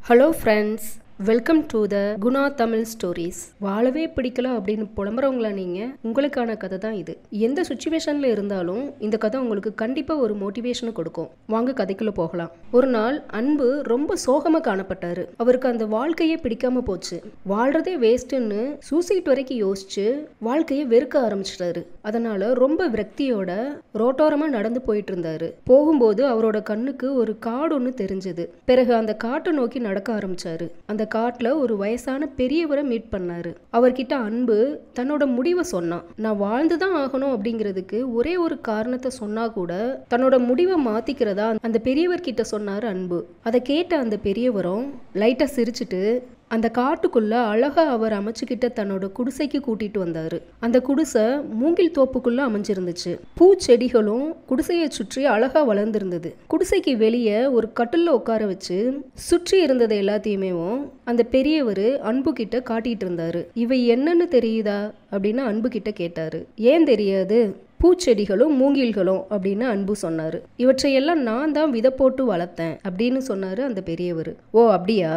Hello friends, welcome to the Guna Tamil stories. வாழவே பிடிக்கல அப்படின்னு புலம்புறவங்களா நீங்க, உங்களுக்கான கதை தான் இது. எந்த சுச்சுவேஷன்ல இருந்தாலும் இந்த கதை உங்களுக்கு கண்டிப்பா ஒரு மோட்டிவேஷன் கொடுக்கும். வாங்க கதைக்குள்ள போகலாம். ஒரு நாள் அன்பு ரொம்ப சோகமா காணப்பட்டாரு. அவருக்கு அந்த வாழ்க்கையே பிடிக்காம போச்சு. வாழ்றதே வேஸ்ட்னு சூசைட் வரைக்கும் யோசிச்சு வாழ்க்கையை வெறுக்க ஆரம்பிச்சிட்டாரு. அதனால ரொம்ப விரக்தியோட ரோட்டோரமா நடந்து போயிட்டு இருந்தாரு. போகும்போது அவரோட கண்ணுக்கு ஒரு காடு ஒன்று தெரிஞ்சது. பிறகு அந்த காட்டை நோக்கி நடக்க ஆரம்பிச்சாரு. அந்த காட்டுல ஒரு வயசான பெரியவரை மீட் பண்ணாரு. அவர்கிட்ட அன்பு தன்னோட முடிவை சொன்னான். நான் வாழ்ந்துதான் ஆகணும் அப்படிங்கிறதுக்கு ஒரே ஒரு காரணத்தை சொன்னா கூட தன்னோட முடிவை மாத்திக்கிறதா அந்த பெரியவர்கிட்ட சொன்னாரு அன்பு. அதை கேட்ட அந்த பெரியவரும் லைட்டா சிரிச்சுட்டு அந்த காட்டுக்குள்ள அழகா அவர் அமைச்சுக்கிட்ட தன்னோட குடிசைக்கு கூட்டிட்டு வந்தாரு. அந்த குடிசை மூங்கில் தோப்புக்குள்ள அமைஞ்சிருந்துச்சு. பூச்செடிகளும் குடிசையை சுற்றி அழகா வளர்ந்திருந்தது. குடிசைக்கு வெளியே ஒரு கட்டில்ல உட்கார வச்சு சுற்றி இருந்தது எல்லாத்தையுமே அந்த பெரியவர் அன்பு கிட்ட காட்டிட்டு இருந்தாரு. இவை என்னன்னு தெரியுதா அப்படின்னு அன்பு கிட்ட கேட்டாரு. ஏன் தெரியாது? பூச்செடிகளும் மூங்கில்களும் அப்படின்னு அன்பு சொன்னாரு. இவற்றையெல்லாம் நான் தான் விதை போட்டு வளர்த்தேன் அப்படின்னு சொன்னாரு அந்த பெரியவர். ஓ அப்படியா,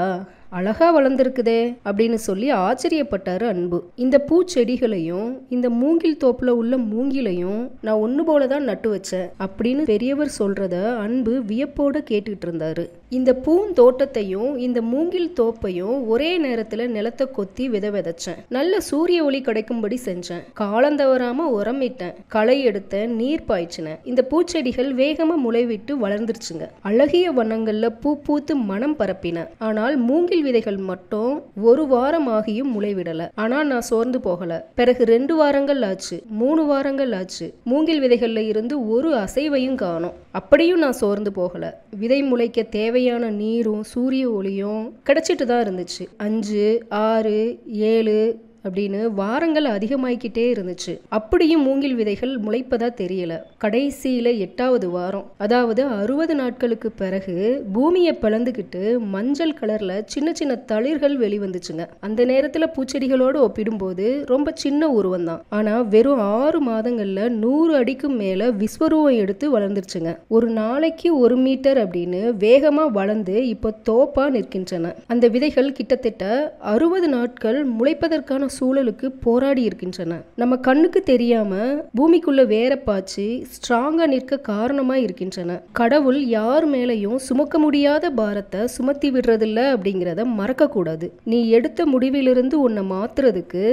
அழகா வளர்ந்துருக்குதே அப்படின்னு சொல்லி ஆச்சரியப்பட்டாரு அன்பு. இந்த பூச்செடிகளையும் இந்த மூங்கில் தோப்புல உள்ள மூங்கிலையும் நான் ஒண்ணு போலதான் நட்டு வச்சேன் அப்படின்னு பெரியவர் சொல்றத அன்பு வியப்போட கேட்டுட்டு இருந்தாரு. இந்த பூந்தோட்டத்தையும் இந்த மூங்கில் தோப்பையும் ஒரே நேரத்துல நிலத்தை கொத்தி விதைச்சேன். நல்ல சூரிய ஒளி கிடைக்கும்படி செஞ்சேன். காலந்தவராம உரமிட்டேன், களை எடுத்தேன், நீர் பாய்ச்சினேன். இந்த பூச்செடிகள் வேகமா முளைவிட்டு வளர்ந்துருச்சுங்க. அழகிய வண்ணங்கள்ல பூ பூத்து மனம் பரப்பின. ஆனால் மூங்கில் விதைகள் மட்டும் ஒரு வாரம் ஆகியும் முளைவிடல. ஆனா நான் சோர்ந்து போகல. பிறகு 2 வாரங்கள் ஆச்சு, 3 வாரங்கள் ஆச்சு. மூங்கில் விதைகள்ல இருந்து ஒரு அசைவையும் காணோம். அப்படியும் நான் சோர்ந்து போகல. விதை முளைக்க தேவையான நீரும் சூரிய ஒளியும் கிடைச்சிட்டு தான் இருந்துச்சு. 5, 6, 7 அப்படின்னு வாரங்கள் அதிகமாயிக்கிட்டே இருந்துச்சு. அப்படியும் மூங்கில் விதைகள் முளைப்பதா தெரியல. கடைசியில 8வது வாரம், அதாவது 60 நாட்களுக்கு பிறகு பூமியை பிளந்துக்கிட்டு மஞ்சள் கலர்ல சின்ன சின்ன தளிர்கள் வெளிவந்துச்சுங்க. அந்த நேரத்துல பூச்செடிகளோடு ஒப்பிடும்போது ரொம்ப சின்ன உருவம் தான். ஆனா வெறும் 6 மாதங்கள்ல 100 அடிக்கும் மேல விஸ்வரூபம் எடுத்து வளர்ந்துருச்சுங்க. ஒரு நாளைக்கு 1 மீட்டர் அப்படின்னு வேகமா வளர்ந்து இப்போ தோப்பா நிற்கின்றன. அந்த விதைகள் கிட்டத்தட்ட 60 நாட்கள் முளைப்பதற்கான சூழலுக்கு போராடி இருக்கின்றன. நம்ம கண்ணுக்கு தெரியாம பூமிக்குள்ள வேற பாய்ச்சி ஸ்ட்ராங்கா நிற்க காரணமா இருக்கின்றன. கடவுள் யார் மேலையும் சுமக்க முடியாத பாரத்தை சுமத்தி விடுறதில்ல அப்படிங்கிறத மறக்க கூடாது. நீ எடுத்த முடிவிலிருந்து உன்னை மாத்துறதுக்கு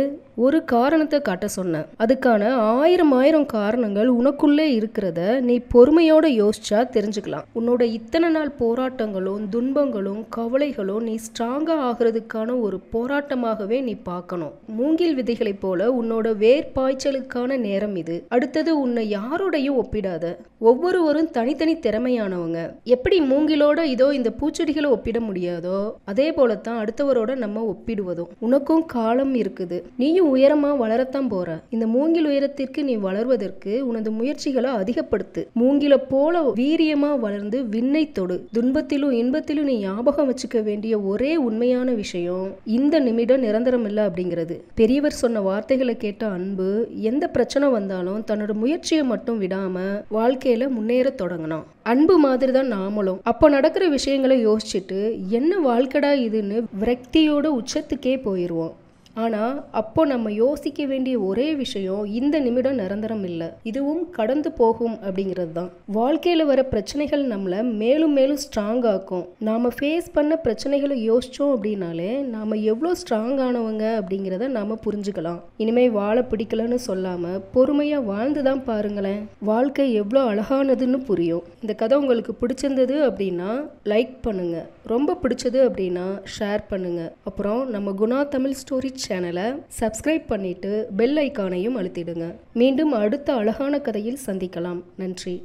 ஒரு காரணத்தை காட்ட சொன்ன. அதுக்கான 1000 காரணங்கள் உனக்குள்ளே இருக்கிறத நீ பொறுமையோட யோசிச்சா தெரிஞ்சுக்கலாம். உன்னோட இத்தனை நாள் போராட்டங்களும் துன்பங்களும் கவலைகளும் நீ ஸ்ட்ராங்கா ஆகிறதுக்கான ஒரு போராட்டமாகவே நீ பார்க்கணும். மூங்கில் விதைகளை போல உன்னோட வேர்பாய்ச்சலுக்கான நேரம் இது. அடுத்தது, உன்னை யாரோடையும் ஒப்பிடாத. ஒவ்வொருவரும் தனித்தனி திறமையானவங்க. எப்படி மூங்கிலோட இதோ இந்த பூச்செடிகளை ஒப்பிட முடியாதோ அதே போலத்தான் அடுத்தவரோட நம்ம ஒப்பிடுவதும். உனக்கும் காலம் இருக்குது. நீயும் உயரமா வளரத்தான் போற. இந்த மூங்கில் உயரத்திற்கு நீ வளர்வதற்கு உனது முயற்சிகளை அதிகப்படுத்து. மூங்கில போல வீரியமா வளர்ந்து விண்ணை தொடு. துன்பத்திலும் இன்பத்திலும் நீ ஞாபகம் வச்சுக்க வேண்டிய ஒரே உண்மையான விஷயம், இந்த நிமிடம் நிரந்தரம் இல்லை அப்படிங்கிறது. பெரியவர் சொன்ன வார்த்தைகளை கேட்ட அன்பு எந்த பிரச்சனை வந்தாலும் தன்னோட முயற்சியை மட்டும் விடாம வாழ்க்கையில முன்னேற தொடங்கினான். அன்பு மாதிரி தான் நாமளும் அப்ப நடக்கிற விஷயங்களை யோசிச்சுட்டு என்ன வாழ்க்கடா இதுன்னு விரக்தியோட உச்சத்துக்கே போயிடுவோம். ஆனா அப்போ நம்ம யோசிக்க வேண்டிய ஒரே விஷயம், இந்த நிமிடம் நிரந்தரம் இல்லை, இதுவும் கடந்து போகும் அப்படிங்கிறது தான். வாழ்க்கையில வர பிரச்சனைகள் நம்மள மேலும் மேலும் ஸ்ட்ராங் ஆக்கும். நாம ஃபேஸ் பண்ண பிரச்சனைகளை யோசிச்சோம் அப்படின்னாலே நாம எவ்வளவு ஸ்ட்ராங் ஆனவங்க அப்படிங்கிறத நாம புரிஞ்சுக்கலாம். இனிமே வாழ பிடிக்கலன்னு சொல்லாம பொறுமையா வாழ்ந்துதான் பாருங்களேன், வாழ்க்கை எவ்வளோ அழகானதுன்னு புரியும். இந்த கதை உங்களுக்கு பிடிச்சிருந்தது அப்படின்னா லைக் பண்ணுங்க, ரொம்ப பிடிச்சது அப்படின்னா ஷேர் பண்ணுங்க. அப்புறம் நம்ம குணா தமிழ் ஸ்டோரி சேனலை சப்ஸ்கிரைப் பண்ணிட்டு பெல் ஐக்கானையும் அழுத்திடுங்க. மீண்டும் அடுத்த அழகான கதையில் சந்திக்கலாம். நன்றி.